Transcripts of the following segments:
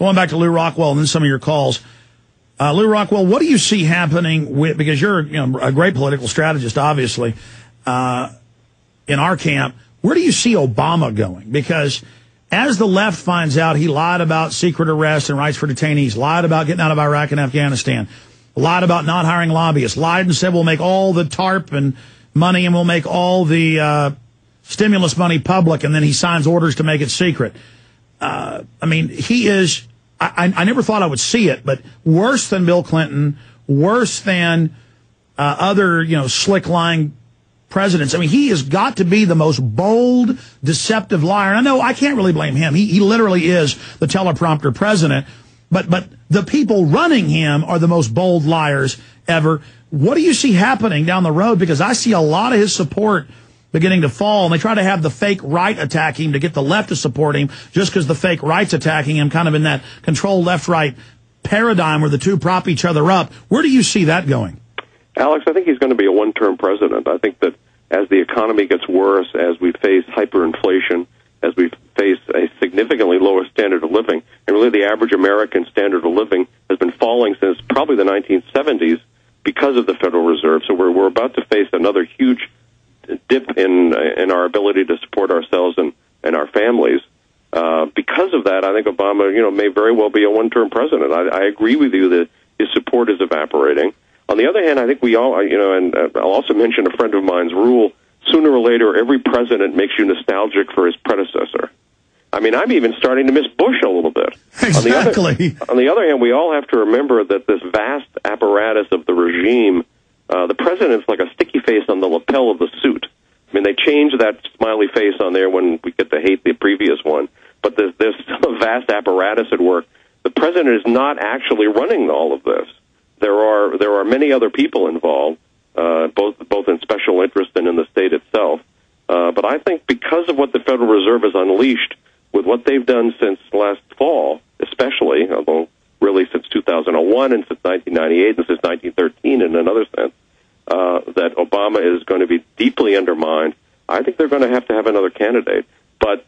Going back to Lew Rockwell and then some of your calls. Lew Rockwell, what do you see happening with, because you're a great political strategist, obviously, in our camp, where do you see Obama going? Because as the left finds out he lied about secret arrests and rights for detainees, lied about getting out of Iraq and Afghanistan, lied about not hiring lobbyists, lied and said we'll make all the TARP and money and we'll make all the stimulus money public, and then he signs orders to make it secret. I mean, he is... I never thought I would see it, but worse than Bill Clinton, worse than other, slick lying presidents. I mean, he has got to be the most bold, deceptive liar. And I know I can't really blame him. He literally is the teleprompter president. But the people running him are the most bold liars ever. What do you see happening down the road? Because I see a lot of his support beginning to fall, and they try to have the fake right attack him to get the left to support him, just because the fake right's attacking him, kind of in that control left-right paradigm where the two prop each other up. Where do you see that going? Alex, I think he's going to be a one-term president. I think that as the economy gets worse, as we face hyperinflation, as we face a significantly lower standard of living, and really the average American standard of living has been falling since probably the 1970s because of the Federal Reserve. So we're about to face another huge dip in our ability to support ourselves and our families. Because of that, I think Obama, may very well be a one-term president. I agree with you that his support is evaporating. On the other hand, I think we all, and I'll also mention a friend of mine's rule: sooner or later, every president makes you nostalgic for his predecessor. I mean, I'm even starting to miss Bush a little bit. Exactly. On the other hand, we all have to remember that this vast apparatus of the regime, the president's like a sticky face on the lapel of the suit. I mean, they change that smiley face on there when we get to hate the previous one, but there's still a vast apparatus at work. The president is not actually running all of this. There are many other people involved, both in special interest and in the state itself. But I think because of what the Federal Reserve has unleashed, with what they've done since last fall, especially, although really since 2001 and since 1998 and since 1913 in another sense, that Obama is going to be deeply undermined. I think they're going to have another candidate. But,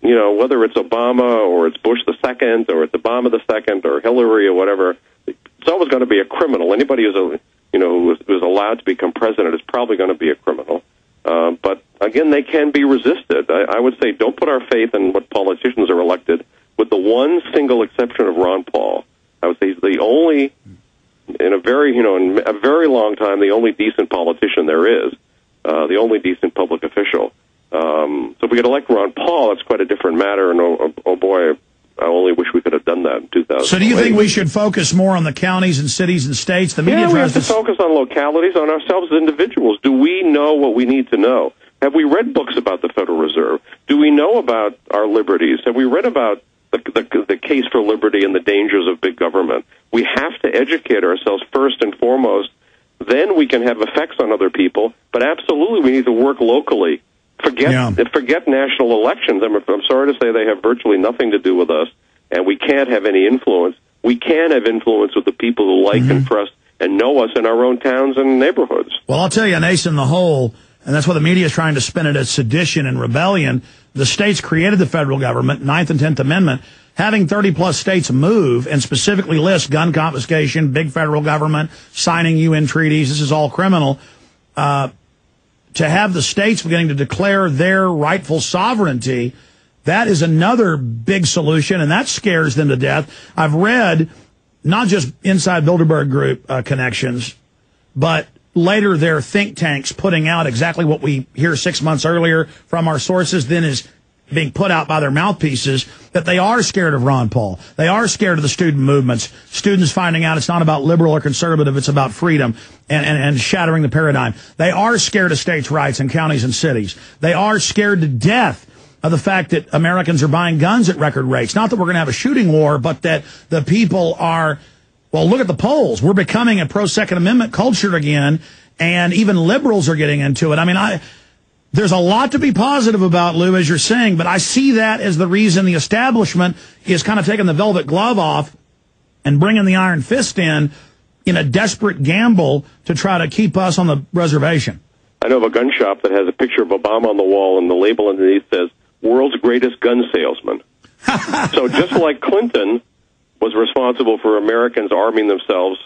whether it's Obama or it's Bush the second or it's Obama the second or Hillary or whatever, it's always going to be a criminal. Anybody who's allowed to become president is probably going to be a criminal. But, again, they can be resisted. I would say don't put our faith in what politicians are elected, with the one single exception of Ron Paul. I would say he's the only, in a very long time, the only decent politician there is, the only decent public official. So if we could elect Ron Paul, that's quite a different matter, and oh boy, I only wish we could have done that in 2000. So do you think we should focus more on the counties and cities and states? The media we have to focus on localities, on ourselves as individuals. Do we know what we need to know? Have we read books about the Federal Reserve? Do we know about our liberties? Have we read about the case for liberty and the dangers of big government? We have to educate ourselves first and foremost. Then we can have effects on other people. But absolutely, we need to work locally. Forget national elections. I'm sorry to say they have virtually nothing to do with us, and we can't have any influence. We can have influence with the people who like and trust and know us in our own towns and neighborhoods. Well, I'll tell you, an ace in the hole, and that's why the media is trying to spin it as sedition and rebellion. The states created the federal government, 9th and 10th Amendment. Having 30-plus states move and specifically list gun confiscation, big federal government, signing UN treaties, this is all criminal. To have the states beginning to declare their rightful sovereignty, that is another big solution, and that scares them to death. I've read not just inside Bilderberg Group connections, but later their think tanks putting out exactly what we hear 6 months earlier from our sources, then is being put out by their mouthpieces, that they are scared of Ron Paul. They are scared of the student movements. Students finding out it's not about liberal or conservative, it's about freedom and shattering the paradigm. They are scared of states' rights in counties and cities. They are scared to death of the fact that Americans are buying guns at record rates. Not that we're going to have a shooting war, but that the people are, well, look at the polls. We're becoming a pro-Second Amendment culture again, and even liberals are getting into it. I mean, there's a lot to be positive about, Lew, as you're saying, but I see that as the reason the establishment is kind of taking the velvet glove off and bringing the iron fist in a desperate gamble to try to keep us on the reservation. I know of a gun shop that has a picture of Obama on the wall, and the label underneath says, "World's Greatest Gun Salesman." So just like Clinton, was responsible for Americans arming themselves.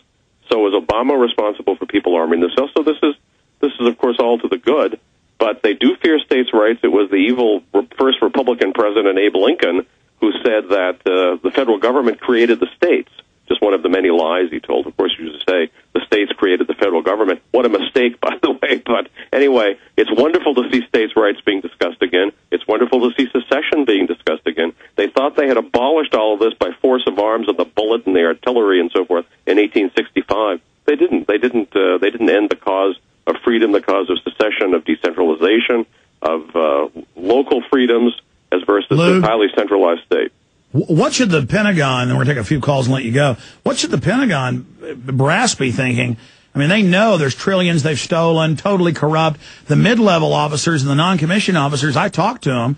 So was Obama responsible for people arming themselves. So this is, of course, all to the good. But they do fear states' rights. It was the evil first Republican president, Abe Lincoln, who said that the federal government created the states. Just one of the many lies he told. Of course, he used to say the states created the federal government. What a mistake, by the way. But anyway, it's wonderful to see states' rights being discussed again. It's wonderful to see secession being discussed again. They thought they had abolished all of this by force of arms and the bullet and the artillery and so forth in 1865. They didn't. They didn't end the cause of freedom, the cause of secession, of decentralization, of local freedoms, as versus Lew, this highly centralized state. What should the Pentagon, and we're going to take a few calls and let you go, what should the Pentagon brass be thinking? I mean, they know there's trillions they've stolen, totally corrupt. The mid-level officers and the non-commissioned officers, I talked to them,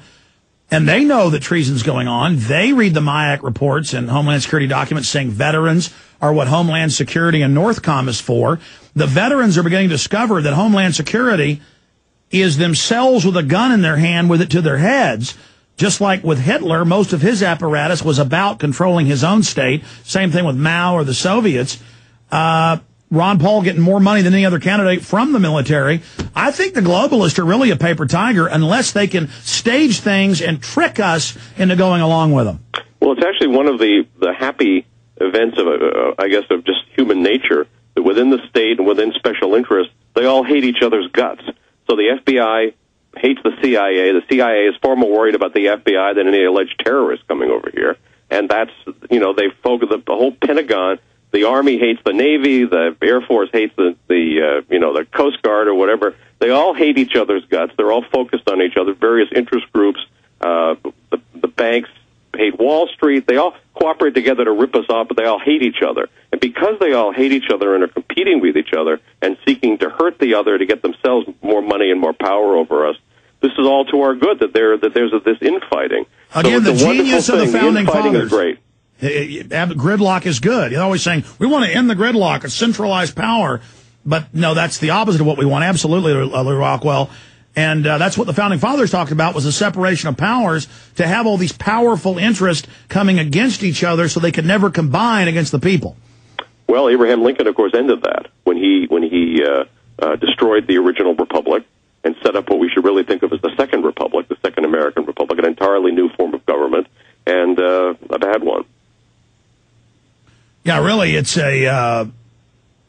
and they know that treason's going on. They read the MIAC reports and Homeland Security documents saying veterans are what Homeland Security and Northcom is for. The veterans are beginning to discover that Homeland Security is themselves with a gun in their hand with it to their heads. Just like with Hitler, most of his apparatus was about controlling his own state. Same thing with Mao or the Soviets. Ron Paul getting more money than any other candidate from the military. I think the globalists are really a paper tiger unless they can stage things and trick us into going along with them. Well, it's actually one of the happy events of, I guess, of just human nature, that within the state and within special interests, they all hate each other's guts. So the FBI hates the CIA. The CIA is far more worried about the FBI than any alleged terrorists coming over here. And that's, they focus the whole Pentagon. The Army hates the Navy. The Air Force hates the Coast Guard or whatever. They all hate each other's guts. They're all focused on each other. Various interest groups. The banks hate Wall Street. They all cooperate together to rip us off, but they all hate each other. And because they all hate each other and are competing with each other and seeking to hurt the other to get themselves more money and more power over us, this is all to our good, that there's this infighting. Again, so the genius of the founding fathers. Is great. Gridlock is good. You're always saying, we want to end the gridlock, a centralized power. But no, that's the opposite of what we want. Absolutely, Lew Rockwell. And that's what the founding fathers talked about, was the separation of powers, to have all these powerful interests coming against each other so they could never combine against the people. Well, Abraham Lincoln, of course, ended that when he destroyed the original republic and set up what we should really think of as the Second Republic, the Second American Republic, an entirely new form of government, and a bad one. Yeah, really, it's a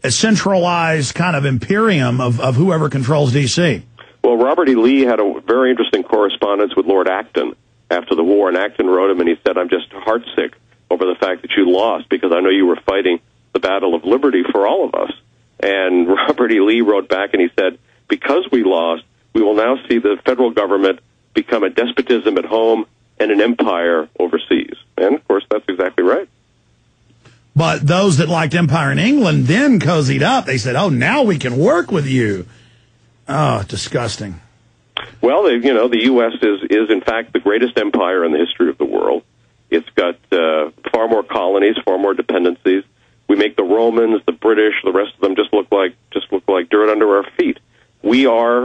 centralized kind of imperium of whoever controls D.C. Well, Robert E. Lee had a very interesting correspondence with Lord Acton after the war, and Acton wrote him, and he said, I'm just heartsick over the fact that you lost, because I know you were fighting the battle of liberty for all of us. And Robert E. Lee wrote back, and he said, because we lost, we will now see the federal government become a despotism at home and an empire overseas. And, of course, that's exactly right. But those that liked empire in England then cozied up. They said, oh, now we can work with you. Oh, disgusting. Well, the U.S. is in fact the greatest empire in the history of the world. It's got far more colonies, far more dependencies. We make the Romans, the British, the rest of them just look like dirt under our feet. The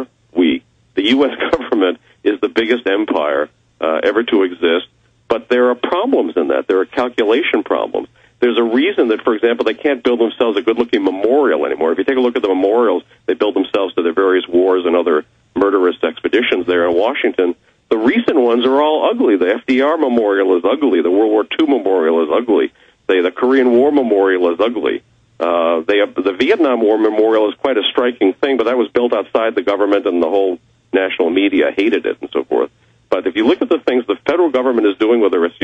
U.S. government is the biggest empire ever to exist, but there are problems in that. There are calculation problems. There's a reason that, for example, they can't build themselves a good-looking memorial anymore. If you take a look at the memorials they build themselves to their various wars and other murderous expeditions there in Washington, the recent ones are all ugly. The FDR memorial is ugly. The World War II memorial is ugly. The Korean War memorial is ugly. The Vietnam War memorial is quite a striking thing, but that was built outside the government, and the whole national media hated it and so forth. But if you look at the things the federal government is doing, whether it's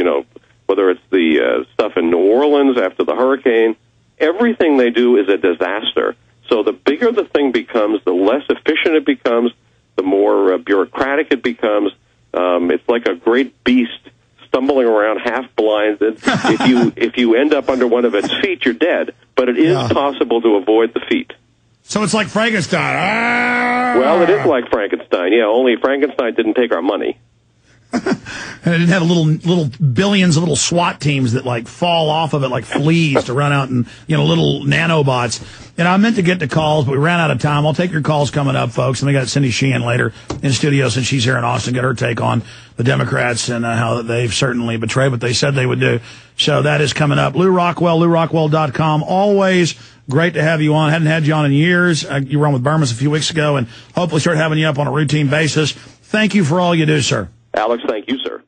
the stuff in New Orleans after the hurricane, everything they do is a disaster. So the bigger the thing becomes, the less efficient it becomes, the more bureaucratic it becomes. It's like a great beast stumbling around half blinded. If you end up under one of its feet, you're dead. But it is possible to avoid the feet. So it's like Frankenstein. Well, it is like Frankenstein, yeah, only Frankenstein didn't take our money. And it didn't have little billions of little SWAT teams that like fall off of it like fleas to run out and, little nanobots. And I meant to get to calls, but we ran out of time. I'll take your calls coming up, folks. And we got Cindy Sheehan later in studio since she's here in Austin, get her take on the Democrats and how they've certainly betrayed what they said they would do. So that is coming up. Lew Rockwell, LewRockwell.com. Always great to have you on. Hadn't had you on in years. You were on with Burma's a few weeks ago, and hopefully start having you up on a routine basis. Thank you for all you do, sir. Alex, thank you, sir.